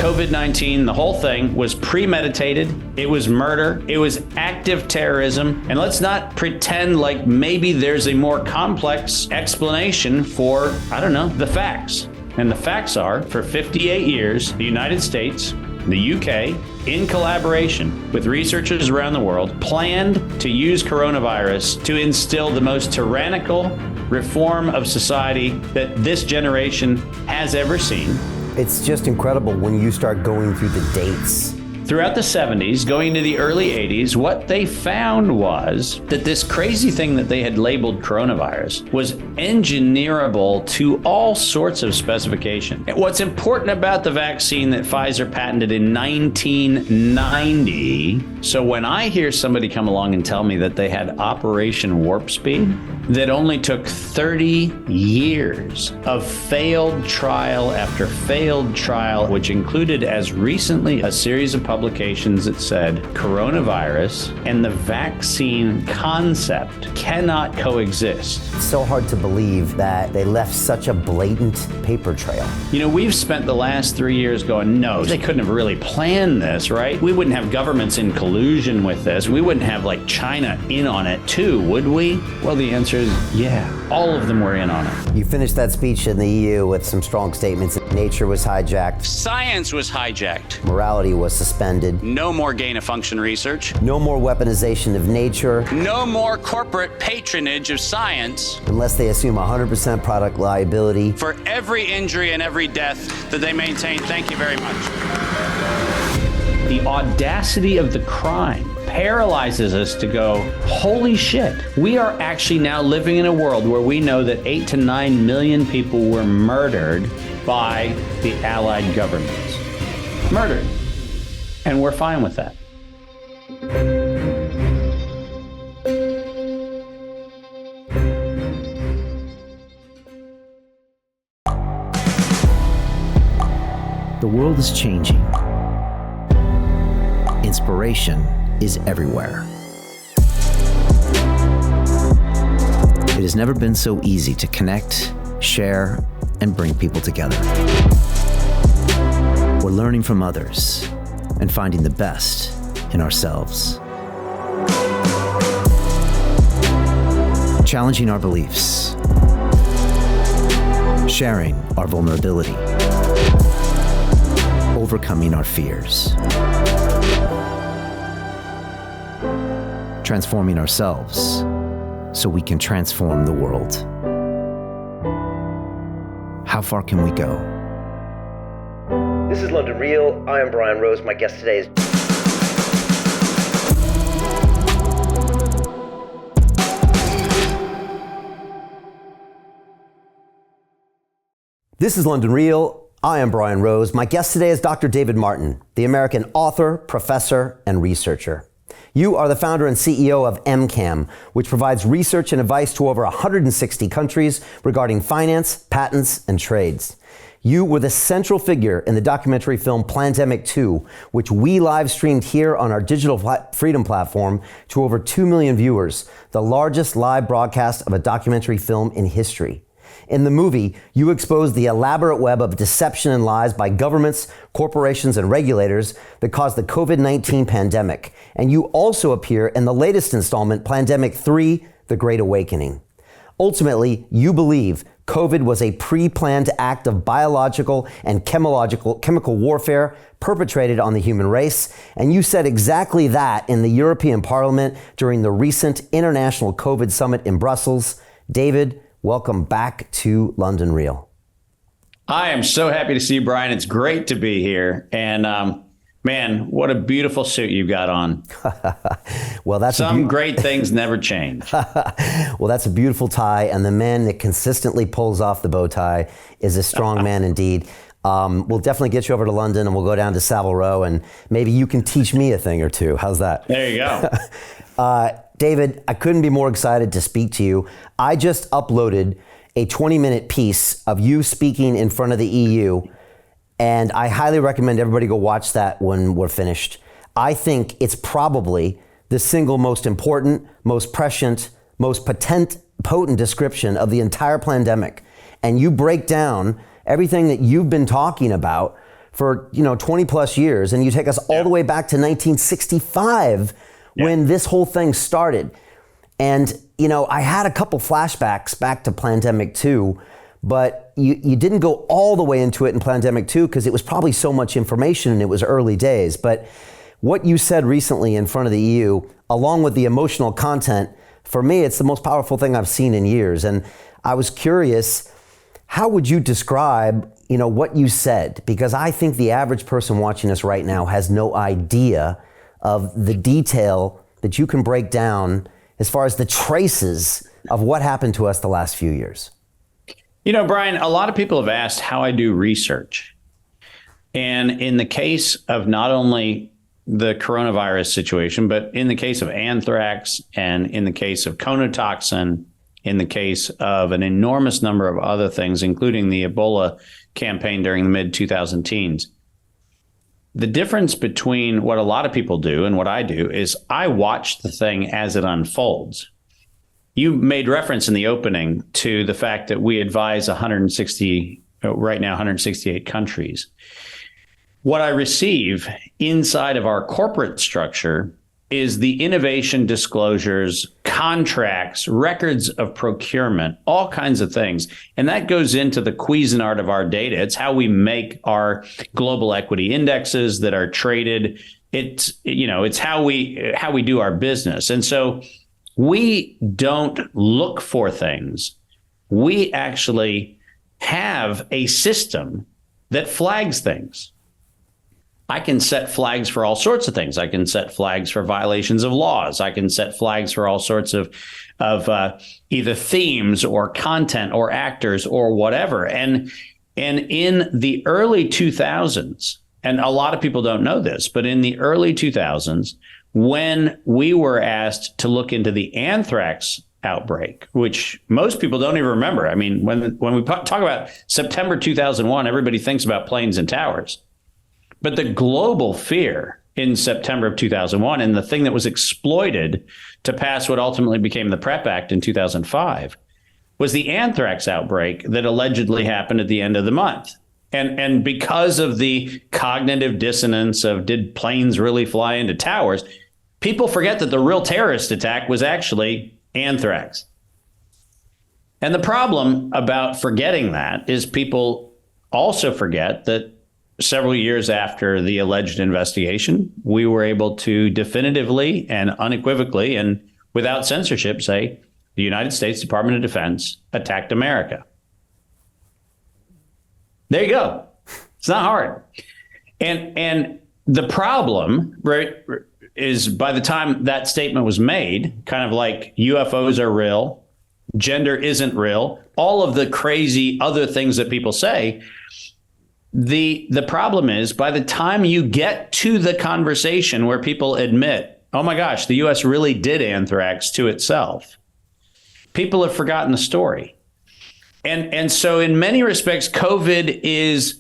COVID-19, the whole thing was premeditated. It was murder. It was active terrorism. And let's not pretend like maybe there's a more complex explanation for, I don't know, the facts. And the facts are, for 58 years, the United States, the UK, in collaboration with researchers around the world, planned to use coronavirus to instill the most tyrannical reform of society that this generation has ever seen. It's just incredible when you start going through the dates. Throughout the 70s, going into the early 80s, what they found was that this crazy thing that they had labeled coronavirus was engineerable to all sorts of specification. And what's important about the vaccine that Pfizer patented in 1990, so when I hear somebody come along and tell me that they had Operation Warp Speed, that only took 30 years of failed trial after failed trial, which included as recently a series of publications that said coronavirus and the vaccine concept cannot coexist. It's so hard to believe that they left such a blatant paper trail. You know, we've spent the last 3 years going, no, they couldn't have really planned this, right? We wouldn't have governments in collusion with this. We wouldn't have like China in on it too, would we? Well, the answer is yeah, all of them were in on it. You finished that speech in the EU with some strong statements. Nature was hijacked. Science was hijacked. Morality was suspended. No more gain-of-function research. No more weaponization of nature. No more corporate patronage of science. Unless they assume 100% product liability. For every injury and every death that they maintain. Thank you very much. The audacity of the crime paralyzes us to go, holy shit. We are actually now living in a world where we know that 8 to 9 million people were murdered by the Allied governments. Murdered. And we're fine with that. The world is changing. Inspiration is everywhere. It has never been so easy to connect, share, and bring people together. We're learning from others and finding the best in ourselves. Challenging our beliefs, sharing our vulnerability, overcoming our fears, transforming ourselves so we can transform the world. How far can we go? This is London Real. I am Brian Rose. My guest today is... This is London Real. I am Brian Rose. My guest today is Dr. David Martin, the American author, professor, and researcher. You are the founder and CEO of MCAM, which provides research and advice to over 160 countries regarding finance, patents, and trades. You were the central figure in the documentary film Plandemic 2, which we live streamed here on our Digital Freedom platform to over 2 million viewers, the largest live broadcast of a documentary film in history. In the movie, you expose the elaborate web of deception and lies by governments, corporations, and regulators that caused the COVID-19 pandemic. And you also appear in the latest installment, Plandemic 3, The Great Awakening. Ultimately, you believe COVID was a pre-planned act of biological and chemical warfare perpetrated on the human race. And you said exactly that in the European Parliament during the recent International COVID Summit in Brussels. David, welcome back to London Real. I am so happy to see you, Brian. It's great to be here. And man, what a beautiful suit you've got on. Well, that's some great things never change. Well, that's a beautiful tie. And the man that consistently pulls off the bow tie is a strong man indeed. We'll definitely get you over to London and we'll go down to Savile Row and maybe you can teach me a thing or two. How's that? There you go. David, I couldn't be more excited to speak to you. I just uploaded a 20-minute piece of you speaking in front of the EU, and I highly recommend everybody go watch that when we're finished. I think it's probably the single most important, most prescient, most potent description of the entire pandemic. And you break down everything that you've been talking about for 20 plus years, and you take us all the way back to 1965 when this whole thing started. And I had a couple flashbacks back to Plandemic 2, but you didn't go all the way into it in Plandemic 2 because it was probably so much information and it was early days. But what you said recently in front of the EU, along with the emotional content, for me, it's the most powerful thing I've seen in years. And I was curious, how would you describe, what you said? Because I think the average person watching us right now has no idea of the detail that you can break down as far as the traces of what happened to us the last few years. Brian, a lot of people have asked how I do research. And in the case of not only the coronavirus situation, but in the case of anthrax and in the case of conotoxin, in the case of an enormous number of other things, including the Ebola campaign during the mid-2010s, the difference between what a lot of people do and what I do is I watch the thing as it unfolds. You made reference in the opening to the fact that we advise 168 countries. What I receive inside of our corporate structure is the innovation disclosures, contracts, records of procurement, all kinds of things. And that goes into the Cuisinart of our data. It's how we make our global equity indexes that are traded. It's how we do our business. And so we don't look for things. We actually have a system that flags things. I can set flags for all sorts of things. I can set flags for violations of laws. I can set flags for all sorts of either themes or content or actors or whatever. And in the early 2000s, and a lot of people don't know this, but in the early 2000s, when we were asked to look into the anthrax outbreak, which most people don't even remember. I mean, when we talk about September 2001, everybody thinks about planes and towers. But the global fear in September of 2001, and the thing that was exploited to pass what ultimately became the PrEP Act in 2005, was the anthrax outbreak that allegedly happened at the end of the month. And because of the cognitive dissonance of did planes really fly into towers, people forget that the real terrorist attack was actually anthrax. And the problem about forgetting that is people also forget that several years after the alleged investigation, we were able to definitively and unequivocally and without censorship say the United States Department of Defense attacked America. There you go. It's not hard. And the problem, right, is by the time that statement was made, kind of like UFOs are real, gender isn't real, all of the crazy other things that people say, the problem is by the time you get to the conversation where people admit, oh my gosh, the U.S. really did anthrax to itself, people have forgotten the story. And so in many respects, COVID is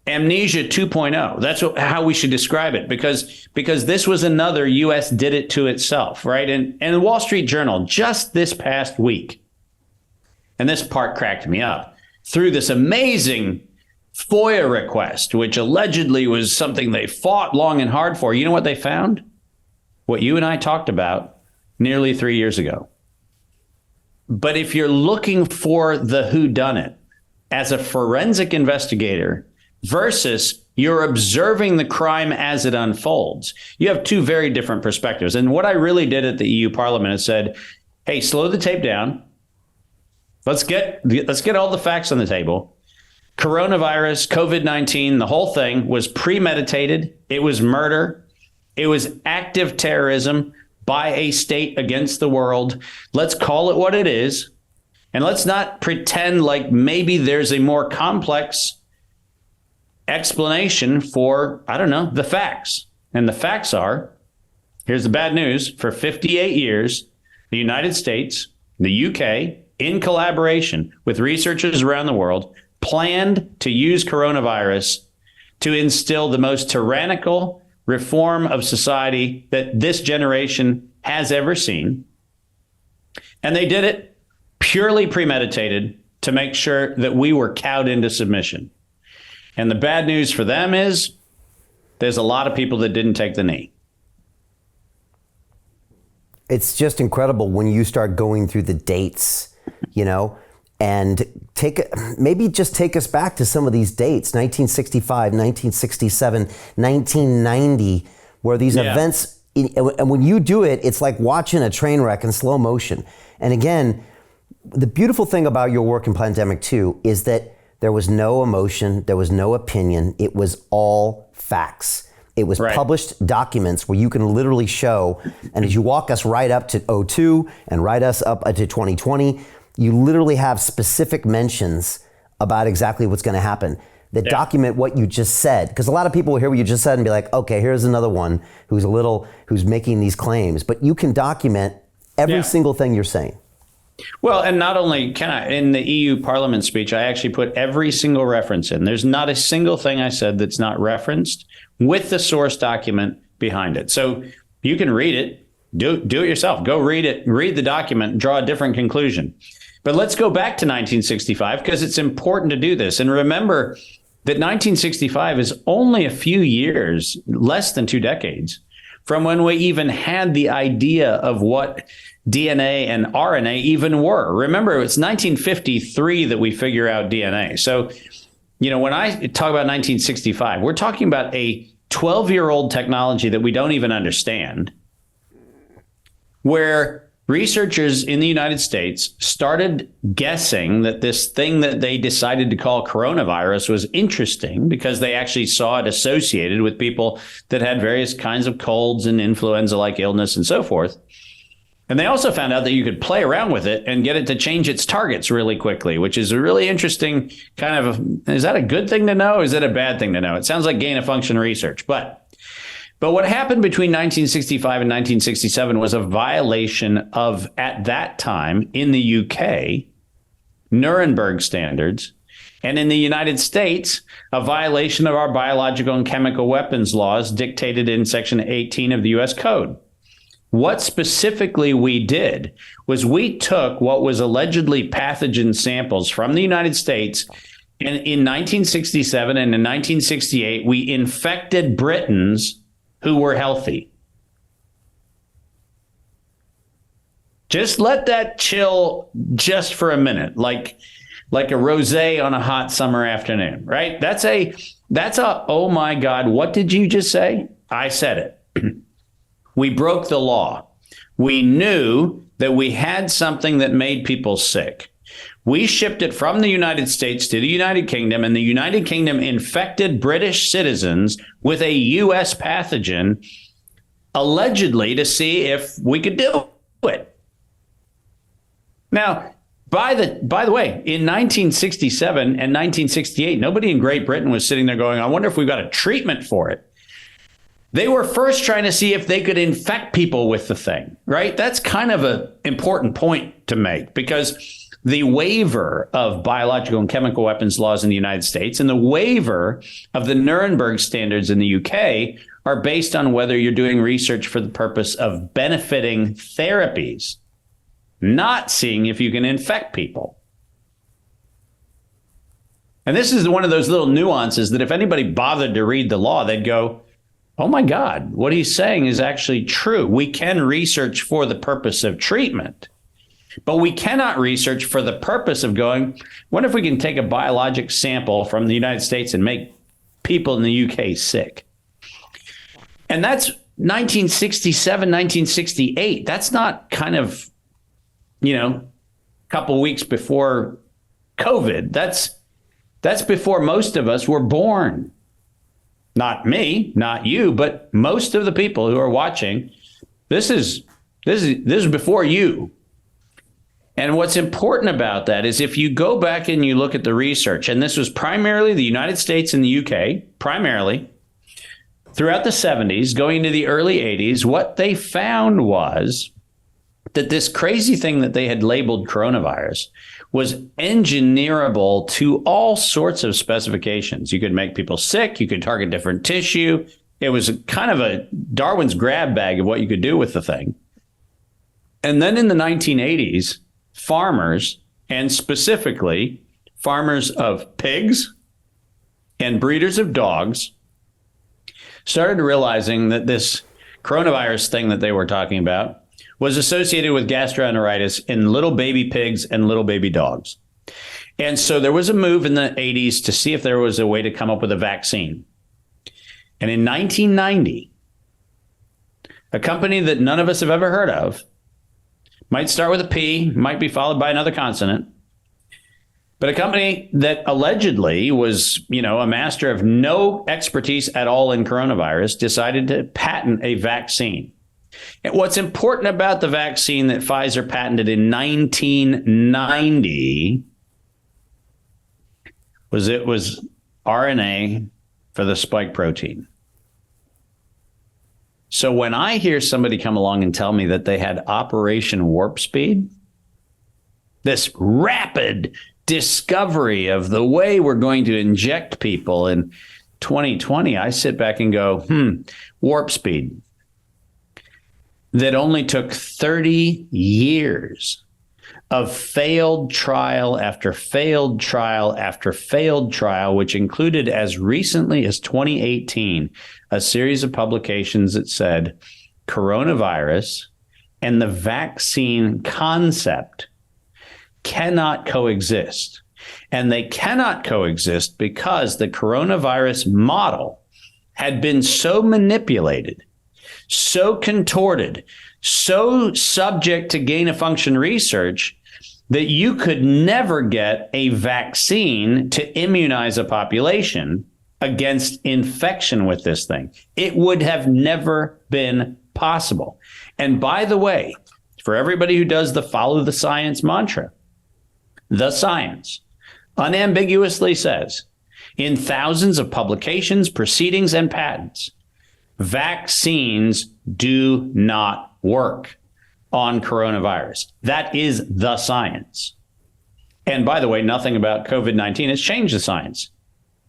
amnesia 2.0. That's how we should describe it, because this was another U.S. did it to itself, right? And the Wall Street Journal just this past week, and this part cracked me up, through this amazing FOIA request, which allegedly was something they fought long and hard for. You know what they found? What you and I talked about nearly 3 years ago. But if you're looking for the whodunit as a forensic investigator versus you're observing the crime as it unfolds, you have two very different perspectives. And what I really did at the EU Parliament is said, hey, slow the tape down. Let's get all the facts on the table. Coronavirus, COVID-19, the whole thing was premeditated. It was murder. It was active terrorism by a state against the world. Let's call it what it is. And let's not pretend like maybe there's a more complex explanation for, I don't know, the facts. And the facts are, here's the bad news, for 58 years, the United States, the UK, in collaboration with researchers around the world, planned to use coronavirus to instill the most tyrannical reform of society that this generation has ever seen. And they did it purely premeditated to make sure that we were cowed into submission. And the bad news for them is there's a lot of people that didn't take the knee. It's just incredible when you start going through the dates, and maybe just take us back to some of these dates, 1965, 1967, 1990, where these events, and when you do it, it's like watching a train wreck in slow motion. And again, the beautiful thing about your work in Plandemic 2 is that there was no emotion, there was no opinion, it was all facts. It was published documents where you can literally show, and as you walk us right up to '02 and right us up to 2020, you literally have specific mentions about exactly what's going to happen that document what you just said. Because a lot of people will hear what you just said and be like, okay, here's another one who's making these claims. But you can document every single thing you're saying. Well, and not only can I, in the EU Parliament speech, I actually put every single reference in. There's not a single thing I said that's not referenced with the source document behind it. So you can read it, do it yourself. Go read it, read the document, draw a different conclusion. But let's go back to 1965 because it's important to do this. And remember that 1965 is only a few years, less than 2 decades, from when we even had the idea of what DNA and RNA even were. Remember, it's 1953 that we figure out DNA. So, when I talk about 1965, we're talking about a 12-year-old technology that we don't even understand, where researchers in the United States started guessing that this thing that they decided to call coronavirus was interesting because they actually saw it associated with people that had various kinds of colds and influenza-like illness and so forth. And they also found out that you could play around with it and get it to change its targets really quickly, which is a really interesting kind of, is that a good thing to know? Is that a bad thing to know? It sounds like gain of function research. But what happened between 1965 and 1967 was a violation of, at that time in the UK, Nuremberg standards, and in the United States, a violation of our biological and chemical weapons laws dictated in Section 18 of the U.S. Code. What specifically we did was we took what was allegedly pathogen samples from the United States, and in 1967 and in 1968, we infected Britons who were healthy. Just let that chill just for a minute, like a rosé on a hot summer afternoon, right? That's a, oh my God, what did you just say? I said it. We broke the law. We knew that we had something that made people sick. We shipped it from the United States to the United Kingdom, and the United Kingdom infected British citizens with a U.S. pathogen, allegedly to see if we could do it. Now, by the way, in 1967 and 1968, nobody in Great Britain was sitting there going, I wonder if we've got a treatment for it. They were first trying to see if they could infect people with the thing, right? That's kind of an important point to make, because the waiver of biological and chemical weapons laws in the United States and the waiver of the Nuremberg standards in the UK are based on whether you're doing research for the purpose of benefiting therapies, not seeing if you can infect people. And this is one of those little nuances that if anybody bothered to read the law, they'd go, oh my God, what he's saying is actually true. We can research for the purpose of treatment, but we cannot research for the purpose of going, what if we can take a biologic sample from the United States and make people in the UK sick? And that's 1967, 1968. That's not kind of, a couple weeks before COVID. That's before most of us were born. Not me, not you, but most of the people who are watching. This is before you. And what's important about that is if you go back and you look at the research, and this was primarily the United States and the UK, primarily, throughout the 70s, going into the early 80s, what they found was that this crazy thing that they had labeled coronavirus was engineerable to all sorts of specifications. You could make people sick. You could target different tissue. It was kind of a Darwin's grab bag of what you could do with the thing. And then in the 1980s, farmers, and specifically farmers of pigs And breeders of dogs started realizing that this coronavirus thing that they were talking about was associated with gastroenteritis in little baby pigs and little baby dogs. And so there was a move in the 80s to see if there was a way to come up with a vaccine. And in 1990, a company that none of us have ever heard of, might start with a P, might be followed by another consonant, but a company that allegedly was, a master of no expertise at all in coronavirus, decided to patent a vaccine. And what's important about the vaccine that Pfizer patented in 1990 was it was RNA for the spike protein. So when I hear somebody come along and tell me that they had Operation Warp Speed, this rapid discovery of the way we're going to inject people in 2020, I sit back and go, warp speed. That only took 30 years of failed trial after failed trial after failed trial, which included as recently as 2018, a series of publications that said coronavirus and the vaccine concept cannot coexist. And they cannot coexist because the coronavirus model had been so manipulated, so contorted, so subject to gain-of-function research that you could never get a vaccine to immunize a population against infection with this thing. It would have never been possible. And by the way, for everybody who does the follow the science mantra, the science unambiguously says in thousands of publications, proceedings, and patents, vaccines do not work on coronavirus. That is the science. And by the way, nothing about COVID-19 has changed the science,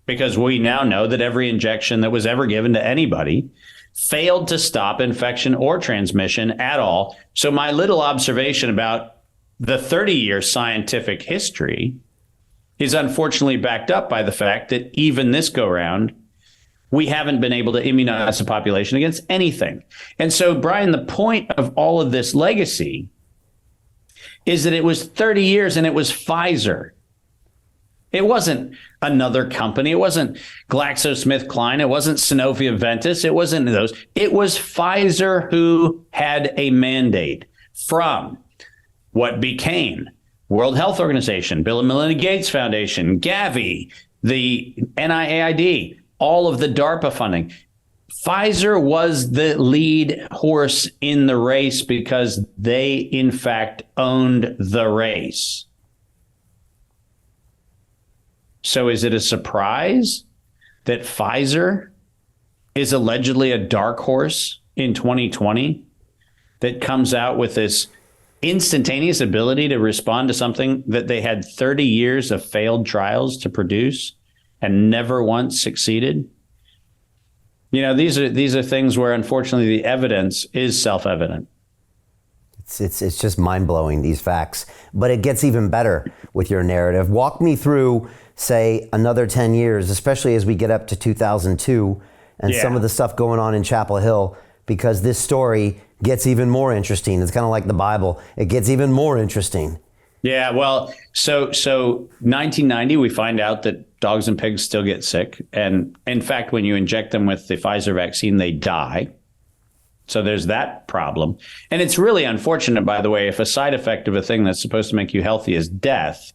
because we now know that every injection that was ever given to anybody failed to stop infection or transmission at all. So my little observation about the 30-year scientific history is unfortunately backed up by the fact that even this go round, we haven't been able to immunize the population against anything. And so, Brian, the point of all of this legacy is that it was 30 years and it was Pfizer. It wasn't another company. It wasn't GlaxoSmithKline. It wasn't Sanofi Aventis. It wasn't those. It was Pfizer who had a mandate from what became World Health Organization, Bill and Melinda Gates Foundation, Gavi, the NIAID, all of the DARPA funding. Pfizer was the lead horse in the race because they, in fact, owned the race. So is it a surprise that Pfizer is allegedly a dark horse in 2020 that comes out with this instantaneous ability to respond to something that they had 30 years of failed trials to produce and never once succeeded? These are things where, unfortunately, the evidence is self-evident. It's just mind-blowing, these facts. But it gets even better with your narrative. Walk me through, say, another 10 years, especially as we get up to 2002 and some of the stuff going on in Chapel Hill, because this story gets even more interesting. It's kind of like the Bible. It gets even more interesting. Yeah, well, so 1990, we find out that dogs and pigs still get sick. And in fact, when you inject them with the Pfizer vaccine, they die. So there's that problem. And it's really unfortunate, by the way, if a side effect of a thing that's supposed to make you healthy is death,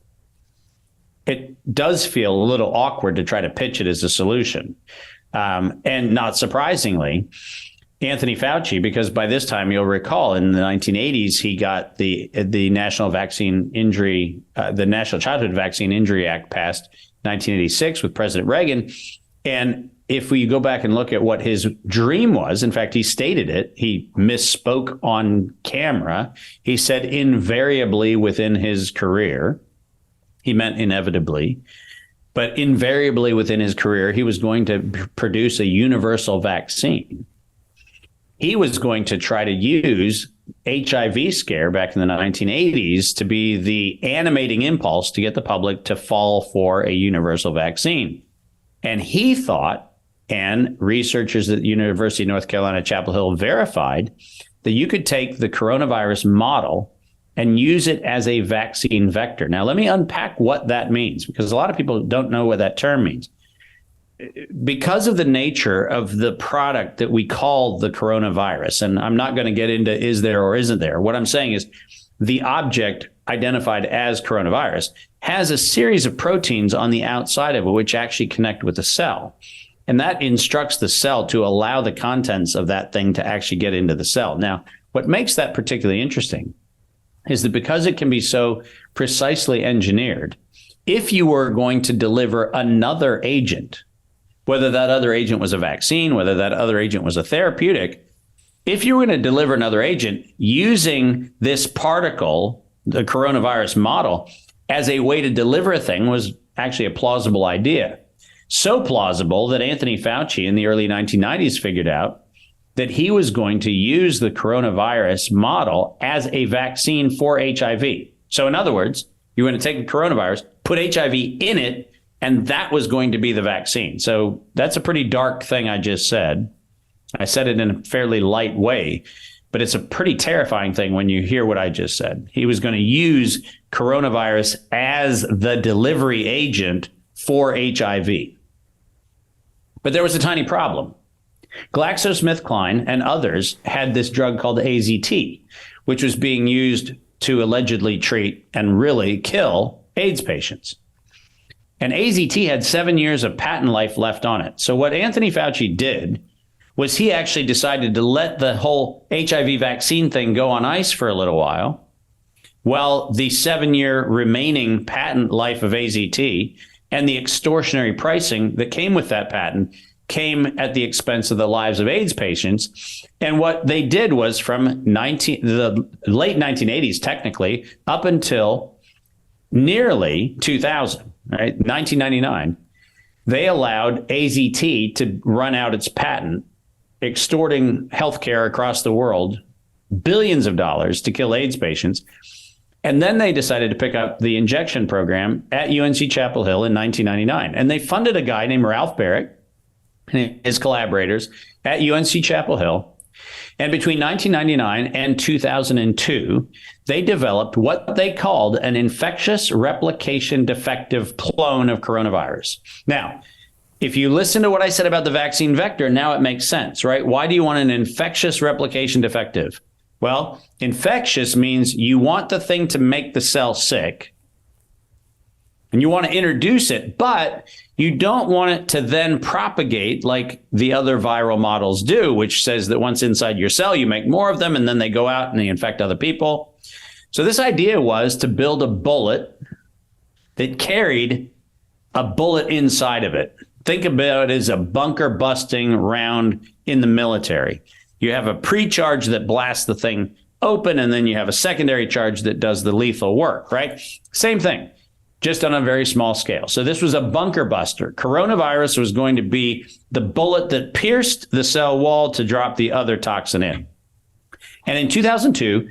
it does feel a little awkward to try to pitch it as a solution. And not surprisingly, Anthony Fauci, because by this time, you'll recall, in the 1980s, he got the National Vaccine Injury, the National Childhood Vaccine Injury Act passed 1986 with President Reagan. And if we go back and look at what his dream was, in fact, he stated it, he misspoke on camera. He said invariably within his career, he meant inevitably, but invariably within his career, he was going to produce a universal vaccine. He was going to try to use HIV scare back in the 1980s to be the animating impulse to get the public to fall for a universal vaccine. And he thought, and researchers at the University of North Carolina, Chapel Hill verified, that you could take the coronavirus model and use it as a vaccine vector. Now, let me unpack what that means, because a lot of people don't know what that term means. Because of the nature of the product that we call the coronavirus, and I'm not going to get into is there or isn't there. What I'm saying is the object identified as coronavirus has a series of proteins on the outside of it, which actually connect with the cell. And that instructs the cell to allow the contents of that thing to actually get into the cell. Now, what makes that particularly interesting is that because it can be so precisely engineered, if you were going to deliver another agent, whether that other agent was a vaccine, whether that other agent was a therapeutic, if you were going to deliver another agent using this particle, the coronavirus model, as a way to deliver a thing was actually a plausible idea. So plausible that Anthony Fauci in the early 1990s figured out that he was going to use the coronavirus model as a vaccine for HIV. So in other words, you're going to take the coronavirus, put HIV in it, and that was going to be the vaccine. So that's a pretty dark thing I just said. I said it in a fairly light way, but it's a pretty terrifying thing when you hear what I just said. He was going to use coronavirus as the delivery agent for HIV. But there was a tiny problem. GlaxoSmithKline and others had this drug called AZT, which was being used to allegedly treat and really kill AIDS patients. And AZT had 7 years of patent life left on it. So what Anthony Fauci did was he actually decided to let the whole HIV vaccine thing go on ice for a little while the 7-year remaining patent life of AZT and the extortionary pricing that came with that patent came at the expense of the lives of AIDS patients. And what they did was from the late 1980s, technically, up until nearly 2000, right, 1999, they allowed AZT to run out its patent, extorting healthcare across the world, billions of dollars to kill AIDS patients. And then they decided to pick up the injection program at UNC Chapel Hill in 1999. And they funded a guy named Ralph Barrett and his collaborators at UNC Chapel Hill. And between 1999 and 2002, they developed what they called an infectious replication defective clone of coronavirus. Now, if you listen to what I said about the vaccine vector, now it makes sense, right? Why do you want an infectious replication defective? Well, infectious means you want the thing to make the cell sick and you want to introduce it, but you don't want it to then propagate like the other viral models do, which says that once inside your cell, you make more of them and then they go out and they infect other people. So this idea was to build a bullet that carried a bullet inside of it. Think about it as a bunker busting round in the military. You have a pre-charge that blasts the thing open, and then you have a secondary charge that does the lethal work, right? Same thing, just on a very small scale. So this was a bunker buster. Coronavirus was going to be the bullet that pierced the cell wall to drop the other toxin in. And in 2002,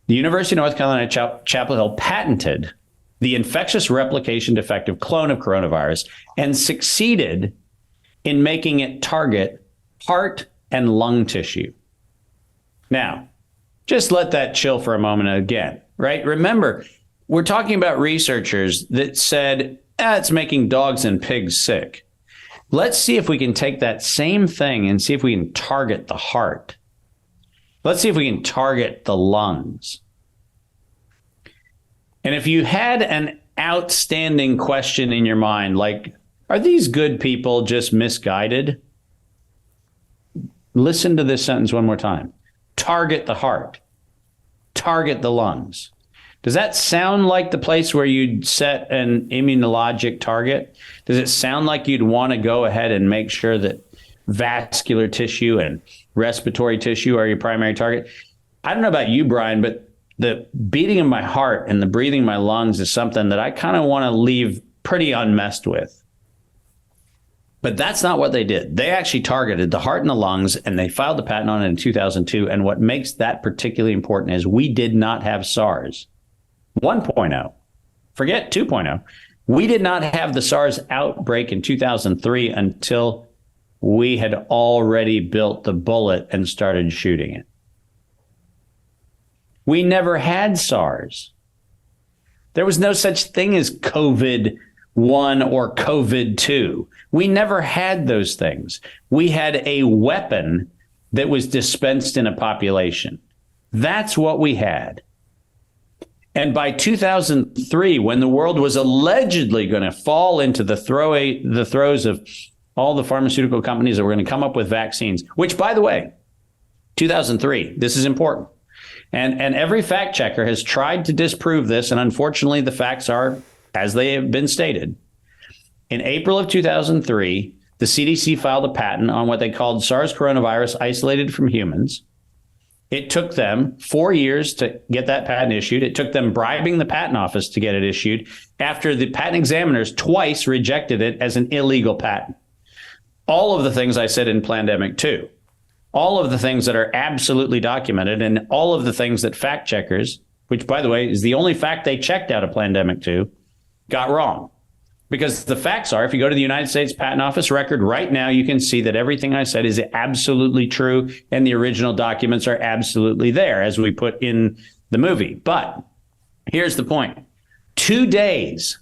the University of North Carolina Chapel Hill patented the infectious replication defective clone of coronavirus and succeeded in making it target heart and lung tissue. Now, just let that chill for a moment again, right? Remember, we're talking about researchers that said, it's making dogs and pigs sick. Let's see if we can take that same thing and see if we can target the heart. Let's see if we can target the lungs. And if you had an outstanding question in your mind, like, are these good people just misguided? Listen to this sentence one more time. Target the heart. Target the lungs. Does that sound like the place where you'd set an immunologic target? Does it sound like you'd want to go ahead and make sure that vascular tissue and respiratory tissue are your primary target? I don't know about you, Brian, but the beating of my heart and the breathing of my lungs is something that I kind of want to leave pretty unmessed with. But that's not what they did. They actually targeted the heart and the lungs, and they filed the patent on it in 2002. And what makes that particularly important is we did not have SARS 1.0. Forget 2.0. We did not have the SARS outbreak in 2003 until we had already built the bullet and started shooting it. We never had SARS. There was no such thing as COVID-1 or COVID-2. We never had those things. We had a weapon that was dispensed in a population. That's what we had. And by 2003, when the world was allegedly going to fall into the throes of all the pharmaceutical companies that were going to come up with vaccines, which, by the way, 2003, this is important. And every fact checker has tried to disprove this. And unfortunately, the facts are as they have been stated. In April of 2003, the CDC filed a patent on what they called SARS coronavirus isolated from humans. It took them 4 years to get that patent issued. It took them bribing the patent office to get it issued after the patent examiners twice rejected it as an illegal patent. All of the things I said in Plandemic 2, all of the things that are absolutely documented, and all of the things that fact checkers, which, by the way, is the only fact they checked out of Plandemic 2, got wrong. Because the facts are, if you go to the United States Patent Office record right now, you can see that everything I said is absolutely true, and the original documents are absolutely there, as we put in the movie. But here's the point. 2 days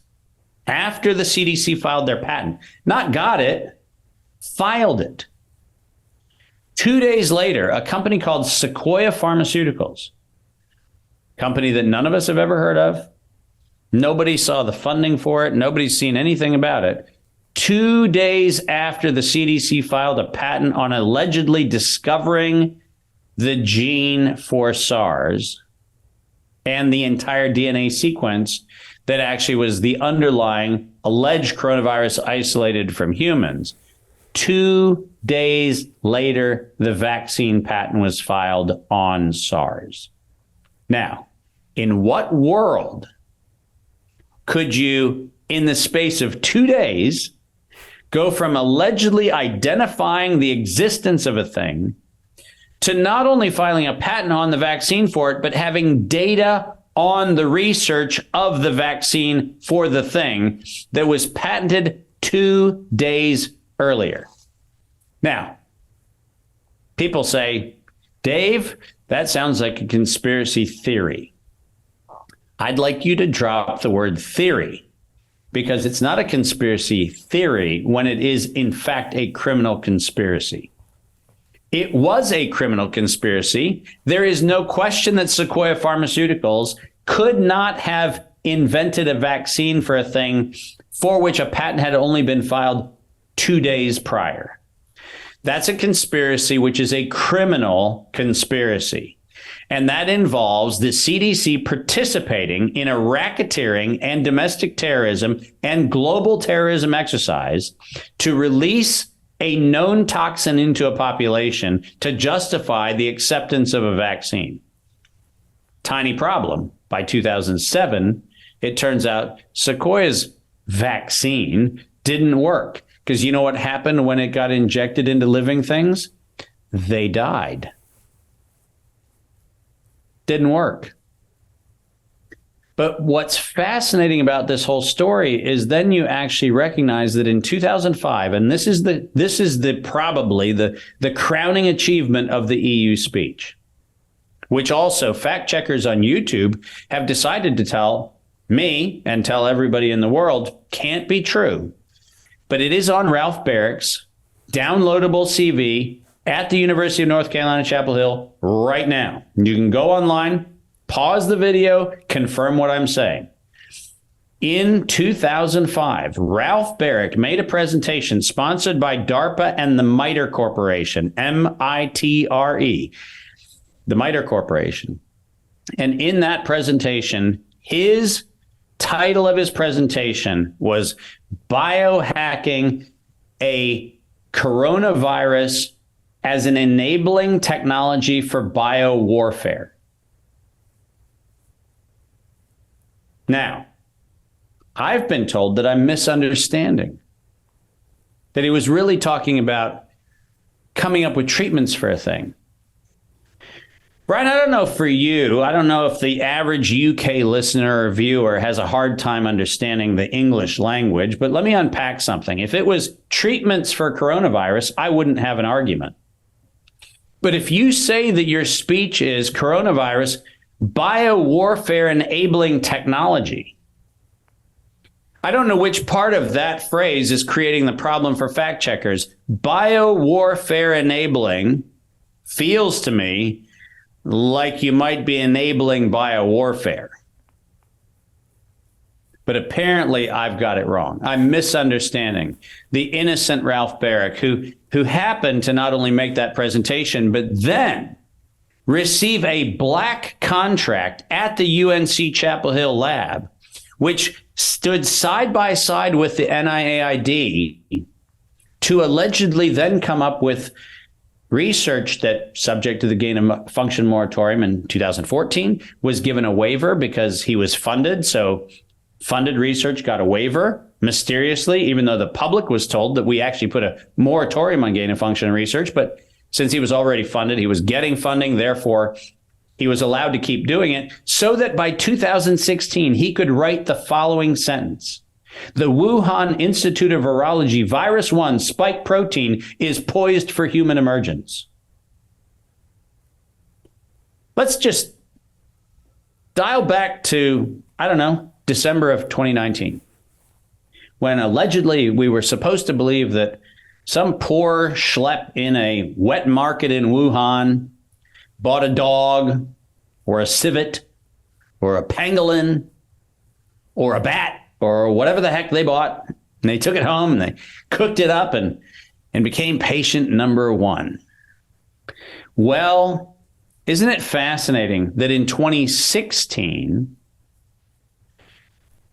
after the CDC filed their patent, not got it, filed it. 2 days later, a company called Sequoia Pharmaceuticals, company that none of us have ever heard of, nobody saw the funding for it, nobody's seen anything about it. 2 days after the CDC filed a patent on allegedly discovering the gene for SARS and the entire DNA sequence that actually was the underlying alleged coronavirus isolated from humans, 2 days later, the vaccine patent was filed on SARS. Now, in what world could you, in the space of 2 days, go from allegedly identifying the existence of a thing to not only filing a patent on the vaccine for it, but having data on the research of the vaccine for the thing that was patented 2 days earlier? Now, people say, Dave, that sounds like a conspiracy theory. I'd like you to drop the word theory, because it's not a conspiracy theory when it is, in fact, a criminal conspiracy. It was a criminal conspiracy. There is no question that Sequoia Pharmaceuticals could not have invented a vaccine for a thing for which a patent had only been filed 2 days prior. That's a conspiracy, which is a criminal conspiracy. And that involves the CDC participating in a racketeering and domestic terrorism and global terrorism exercise to release a known toxin into a population to justify the acceptance of a vaccine. Tiny problem. By 2007, it turns out Sequoia's vaccine didn't work. Because you know what happened when it got injected into living things? They died. Didn't work. But what's fascinating about this whole story is then you actually recognize that in 2005, and this is probably the crowning achievement of the EU speech, which also fact checkers on YouTube have decided to tell me and tell everybody in the world can't be true. But it is on Ralph Barrick's downloadable CV at the University of North Carolina, Chapel Hill right now. You can go online, pause the video, confirm what I'm saying. In 2005, Ralph Barrick made a presentation sponsored by DARPA and the MITRE Corporation, M-I-T-R-E, the MITRE Corporation. And in that presentation, his title of his presentation was Biohacking a Coronavirus as an Enabling Technology for Biowarfare. Now, I've been told that I'm misunderstanding, that he was really talking about coming up with treatments for a thing. Brian, I don't know for you. I don't know if the average UK listener or viewer has a hard time understanding the English language, but let me unpack something. If it was treatments for coronavirus, I wouldn't have an argument. But if you say that your speech is coronavirus biowarfare enabling technology, I don't know which part of that phrase is creating the problem for fact checkers. Biowarfare enabling feels to me like you might be enabling biowarfare. But apparently I've got it wrong. I'm misunderstanding the innocent Ralph Barrick, who happened to not only make that presentation, but then receive a black contract at the UNC Chapel Hill lab, which stood side by side with the NIAID to allegedly then come up with research that, subject to the gain of function moratorium in 2014, was given a waiver because he was funded. So funded research got a waiver mysteriously, even though the public was told that we actually put a moratorium on gain of function research. But since he was already funded, he was getting funding. Therefore, he was allowed to keep doing it so that by 2016, he could write the following sentence. The Wuhan Institute of Virology virus 1 spike protein is poised for human emergence. Let's just dial back to, I don't know, December of 2019, when allegedly we were supposed to believe that some poor schlep in a wet market in Wuhan bought a dog or a civet or a pangolin or a bat or whatever the heck they bought, and they took it home and they cooked it up and became patient number one. Well, isn't it fascinating that in 2016,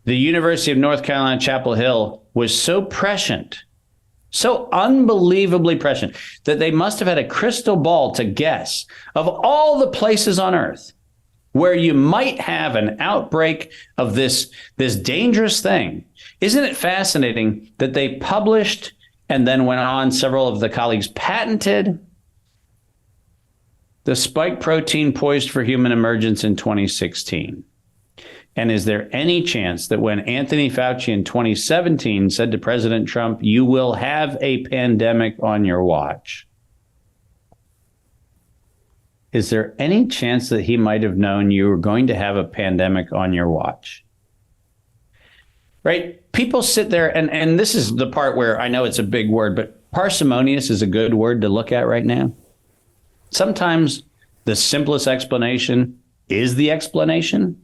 the University of North Carolina, Chapel Hill was so prescient, so unbelievably prescient, that they must have had a crystal ball to guess of all the places on earth where you might have an outbreak of this dangerous thing. Isn't it fascinating that they published and then went on, several of the colleagues patented the spike protein poised for human emergence in 2016? And is there any chance that when Anthony Fauci in 2017 said to President Trump, you will have a pandemic on your watch, is there any chance that he might have known you were going to have a pandemic on your watch? Right? People sit there, and this is the part where I know it's a big word, but parsimonious is a good word to look at right now. Sometimes the simplest explanation is the explanation.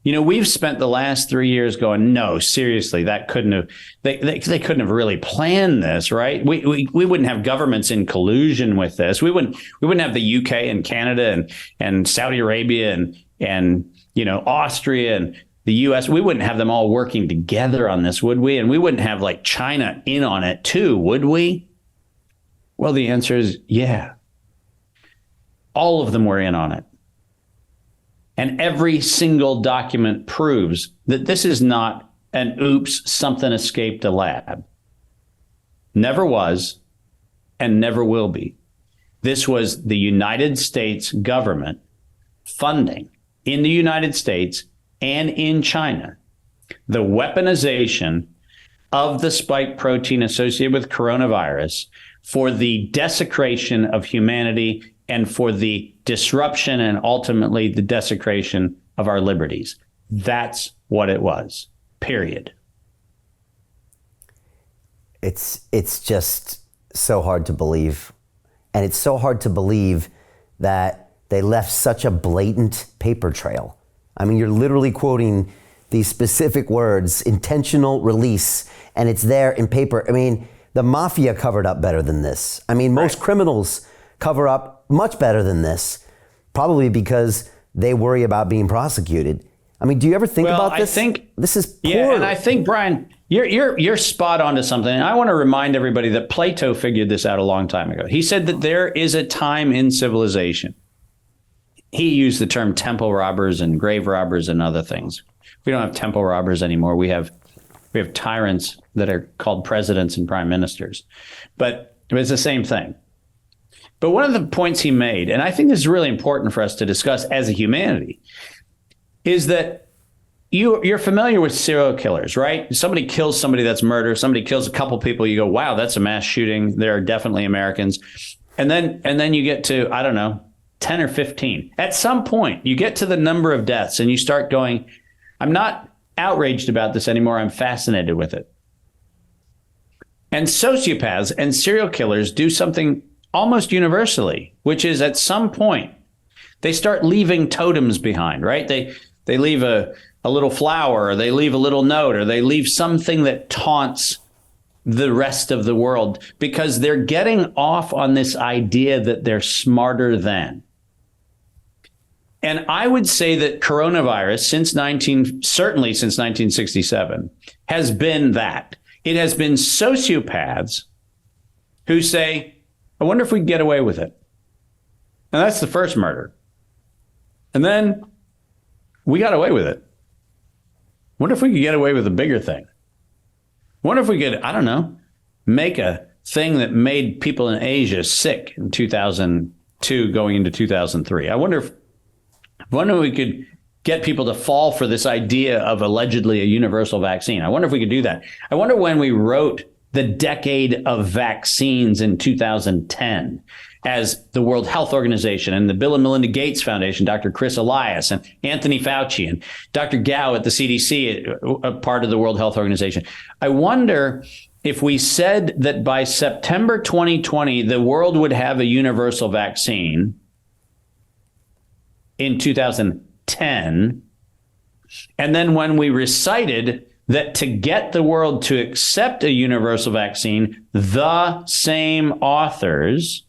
You know, we've spent the last 3 years going, no, seriously, that couldn't have, they couldn't have really planned this, right? We wouldn't have governments in collusion with this. We wouldn't have the UK and Canada and Saudi Arabia and you know, Austria and the US. We wouldn't have them all working together on this, would we? And we wouldn't have like China in on it too, would we? Well, the answer is yeah. All of them were in on it. And every single document proves that this is not an oops, something escaped a lab. Never was and never will be. This was the United States government funding in the United States and in China the weaponization of the spike protein associated with coronavirus for the desecration of humanity and for the disruption and ultimately the desecration of our liberties. That's what it was, period. It's just so hard to believe. And it's so hard to believe that they left such a blatant paper trail. I mean, you're literally quoting these specific words, intentional release, and it's there in paper. I mean, the mafia covered up better than this. I mean, most criminals cover up much better than this, probably because they worry about being prosecuted. I mean, do you ever think about this? I think this is poor. Yeah, and I think, Brian, you're spot on to something. And I want to remind everybody that Plato figured this out a long time ago. He said that there is a time in civilization. He used the term temple robbers and grave robbers and other things. We don't have temple robbers anymore. We have tyrants that are called presidents and prime ministers. But it's the same thing. But one of the points he made, and I think this is really important for us to discuss as a humanity, is that you're familiar with serial killers, right? Somebody kills somebody, that's murder. Somebody kills a couple people, you go, wow, that's a mass shooting. There are definitely Americans. And then you get to, I don't know, 10 or 15. At some point, you get to the number of deaths and you start going, I'm not outraged about this anymore. I'm fascinated with it. And sociopaths and serial killers do something almost universally, which is at some point, they start leaving totems behind, right? They leave a little flower, or they leave a little note, or they leave something that taunts the rest of the world, because they're getting off on this idea that they're smarter than. And I would say that coronavirus certainly since 1967 has been that. It has been sociopaths who say, I wonder if we can get away with it. And that's the first murder. And then we got away with it. Wonder if we could get away with a bigger thing. Wonder if we could, I don't know, make a thing that made people in Asia sick in 2002 going into 2003. I wonder if we could get people to fall for this idea of allegedly a universal vaccine. I wonder if we could do that. I wonder when we wrote the decade of vaccines in 2010 as the World Health Organization and the Bill and Melinda Gates Foundation, Dr. Chris Elias and Anthony Fauci and Dr. Gao at the CDC, a part of the World Health Organization. I wonder if we said that by September 2020, the world would have a universal vaccine in 2010. And then when we recited that to get the world to accept a universal vaccine, the same authors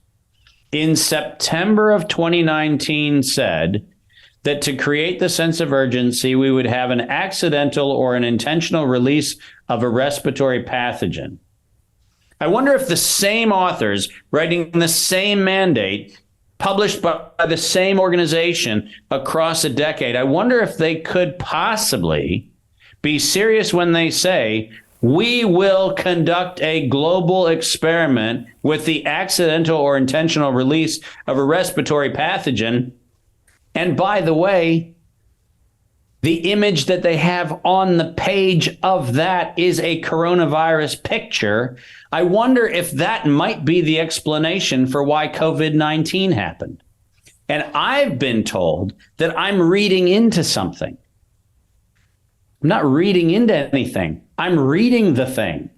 in September of 2019 said that to create the sense of urgency, we would have an accidental or an intentional release of a respiratory pathogen. I wonder if the same authors writing the same mandate, published by the same organization across a decade, I wonder if they could possibly be serious when they say, we will conduct a global experiment with the accidental or intentional release of a respiratory pathogen. And by the way, the image that they have on the page of that is a coronavirus picture. I wonder if that might be the explanation for why COVID-19 happened. And I've been told that I'm reading into something. I'm not reading into anything. I'm reading the thing.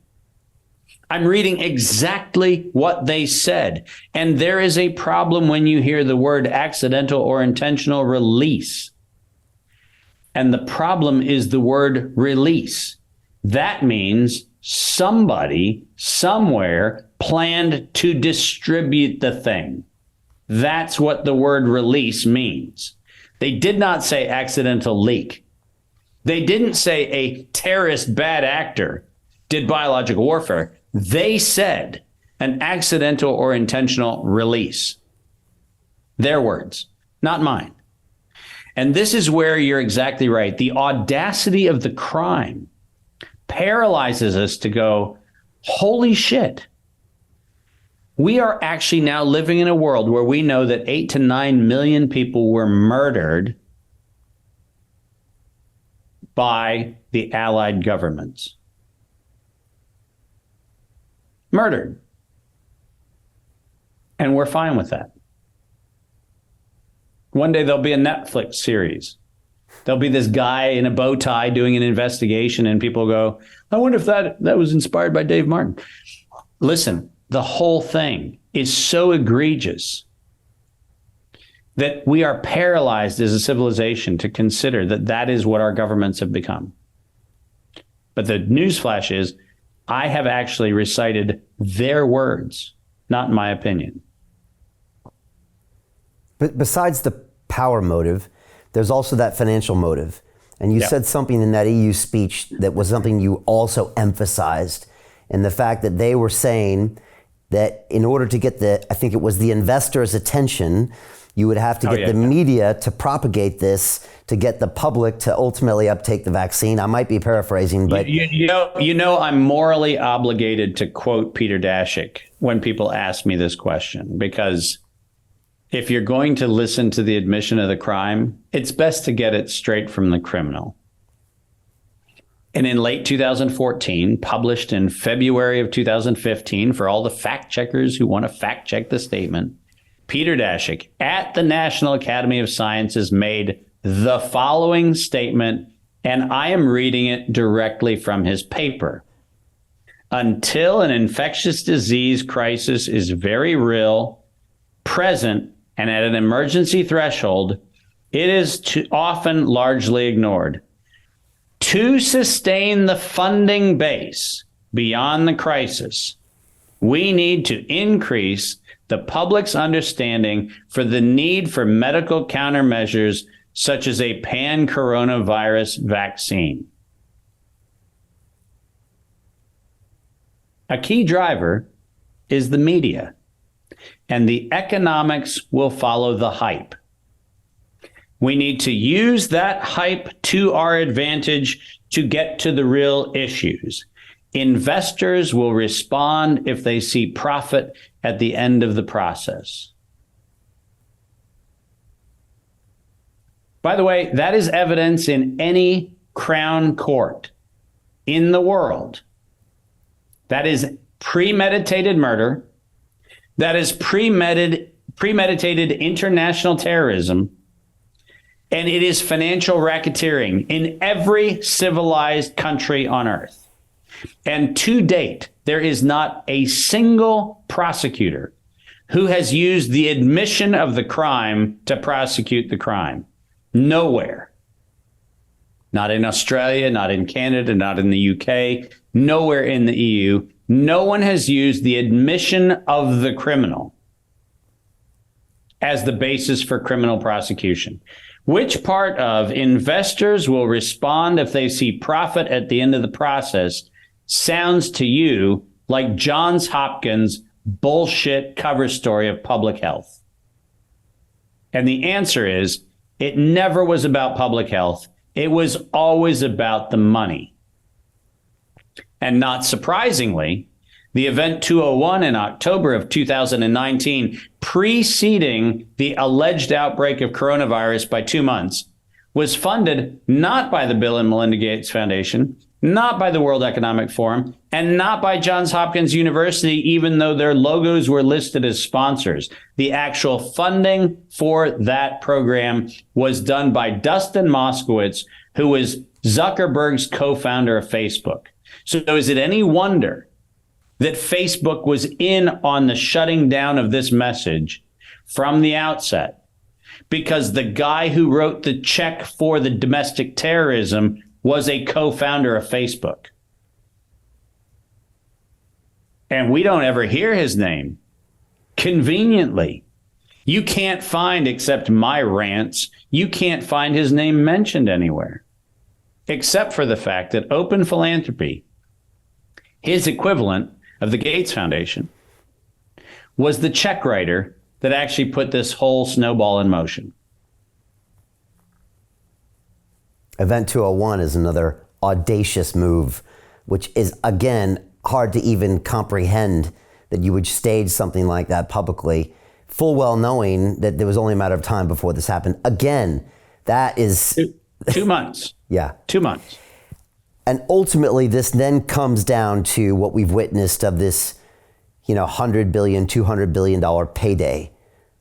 I'm reading exactly what they said. And there is a problem when you hear the word accidental or intentional release. And the problem is the word release. That means somebody somewhere planned to distribute the thing. That's what the word release means. They did not say accidental leak. They didn't say a terrorist bad actor did biological warfare. They said an accidental or intentional release. Their words, not mine. And this is where you're exactly right. The audacity of the crime paralyzes us to go, holy shit. We are actually now living in a world where we know that 8 to 9 million people were murdered by the allied governments. Murdered. And we're fine with that. One day there'll be a Netflix series. There'll be this guy in a bow tie doing an investigation, and people go, I wonder if that was inspired by Dave Martin. Listen, the whole thing is so egregious that we are paralyzed as a civilization to consider that that is what our governments have become. But the newsflash is, I have actually recited their words, not my opinion. But besides the power motive, there's also that financial motive. And you said something in that EU speech that was something you also emphasized, in the fact that they were saying that in order to get I think it was the investors' attention, You would have to get the media to propagate this to get the public to ultimately uptake the vaccine. I might be paraphrasing, but you know, I'm morally obligated to quote Peter Daszak when people ask me this question, because if you're going to listen to the admission of the crime, it's best to get it straight from the criminal. And in late 2014, published in February of 2015, for all the fact checkers who want to fact check the statement, Peter Daszak at the National Academy of Sciences made the following statement, and I am reading it directly from his paper. Until an infectious disease crisis is very real, present, and at an emergency threshold, it is often largely ignored. To sustain the funding base beyond the crisis, we need to increase the public's understanding for the need for medical countermeasures such as a pan-coronavirus vaccine. A key driver is the media, and the economics will follow the hype. We need to use that hype to our advantage to get to the real issues. Investors will respond if they see profit at the end of the process. By the way, that is evidence in any crown court in the world. That is premeditated murder. That is premeditated international terrorism. And it is financial racketeering in every civilized country on earth. And to date, there is not a single prosecutor who has used the admission of the crime to prosecute the crime. Nowhere. Not in Australia, not in Canada, not in the UK, nowhere in the EU. No one has used the admission of the criminal as the basis for criminal prosecution. Which part of investors will respond if they see profit at the end of the process sounds to you like Johns Hopkins bullshit cover story of public health? And the answer is, it never was about public health. It was always about the money. And not surprisingly, the Event 201 in October of 2019, preceding the alleged outbreak of coronavirus by 2 months, was funded not by the Bill and Melinda Gates Foundation, not by the World Economic Forum, and not by Johns Hopkins University, even though their logos were listed as sponsors. The actual funding for that program was done by Dustin Moskowitz, who was Zuckerberg's co-founder of Facebook. So is it any wonder that Facebook was in on the shutting down of this message from the outset? Because the guy who wrote the check for the domestic terrorism was a co-founder of Facebook. And we don't ever hear his name. Conveniently. You can't find, except my rants, you can't find his name mentioned anywhere. Except for the fact that Open Philanthropy, his equivalent of the Gates Foundation, was the check writer that actually put this whole snowball in motion. Event 201 is another audacious move, which is, again, hard to even comprehend that you would stage something like that publicly, full well knowing that there was only a matter of time before this happened. Again, that is... 2 months. Yeah. 2 months. And ultimately, this then comes down to what we've witnessed of this, $100 billion, $200 billion payday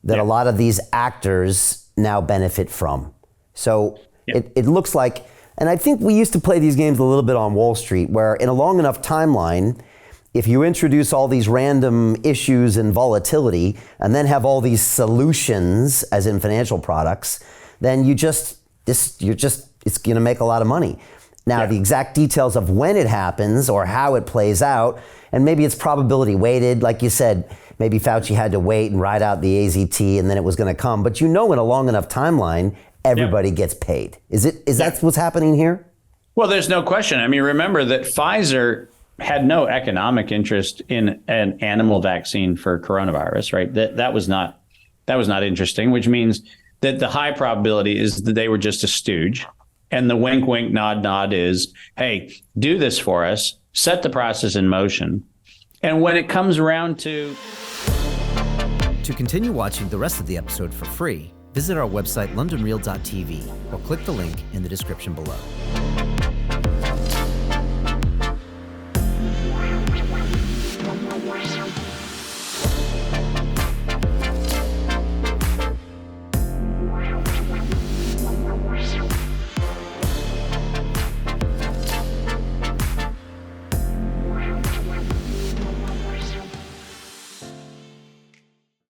that a lot of these actors now benefit from. So it looks like, and I think we used to play these games a little bit on Wall Street, where in a long enough timeline, if you introduce all these random issues and volatility, and then have all these solutions, as in financial products, then it's going to make a lot of money. Now, the exact details of when it happens or how it plays out, and maybe it's probability weighted, like you said, maybe Fauci had to wait and ride out the AZT and then it was going to come. But in a long enough timeline, everybody gets paid. Is that what's happening here? Well, there's no question. I mean, remember that Pfizer had no economic interest in an animal vaccine for coronavirus, right? That was not That was not interesting, which means that the high probability is that they were just a stooge. And the wink, wink, nod, nod is, hey, do this for us, set the process in motion. And when it comes around to continue watching the rest of the episode for free, visit our website, londonreal.tv, or click the link in the description below.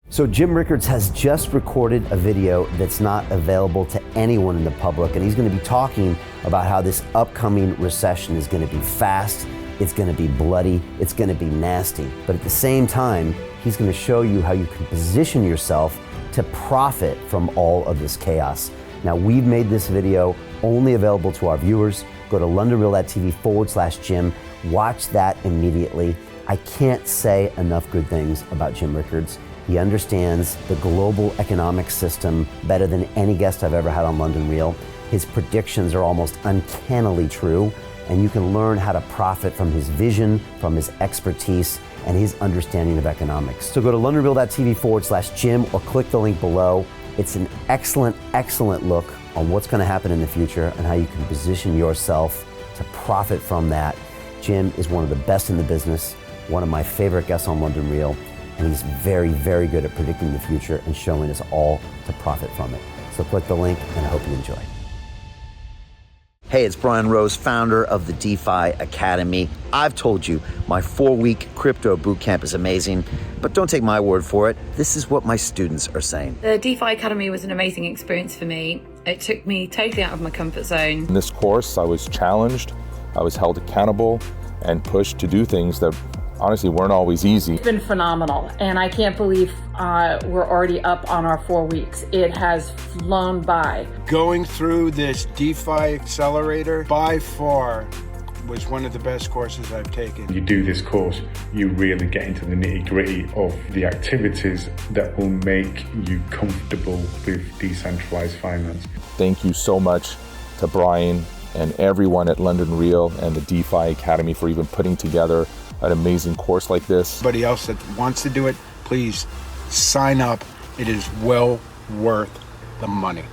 So Jim Rickards has just recorded a video that's not available to anyone in the public, and he's going to be talking about how this upcoming recession is going to be fast, it's going to be bloody, it's going to be nasty. But at the same time, he's going to show you how you can position yourself to profit from all of this chaos. Now, we've made this video only available to our viewers. Go to londonreal.tv/Jim. Watch that immediately. I can't say enough good things about Jim Rickards. He understands the global economic system better than any guest I've ever had on London Real. His predictions are almost uncannily true, and you can learn how to profit from his vision, from his expertise, and his understanding of economics. So go to londonreal.tv/Jim or click the link below. It's an excellent, excellent look on what's going to happen in the future and how you can position yourself to profit from that. Jim is one of the best in the business, one of my favorite guests on London Real. And he's very, very good at predicting the future and showing us all to profit from it. So click the link, and I hope you enjoy. Hey, it's Brian Rose, founder of the DeFi Academy. I've told you my 4-week crypto bootcamp is amazing, but don't take my word for it. This is what my students are saying. The DeFi Academy was an amazing experience for me. It took me totally out of my comfort zone. In this course, I was challenged, I was held accountable, and pushed to do things that honestly weren't always easy. It's been phenomenal, and I can't believe we're already up on our 4 weeks. It has flown by. Going through this DeFi accelerator by far was one of the best courses I've taken. You do this course, you really get into the nitty-gritty of the activities that will make you comfortable with decentralized finance. Thank you so much to Brian and everyone at London Real and the DeFi Academy for even putting together an amazing course like this. Anybody else that wants to do it, please sign up. It is well worth the money.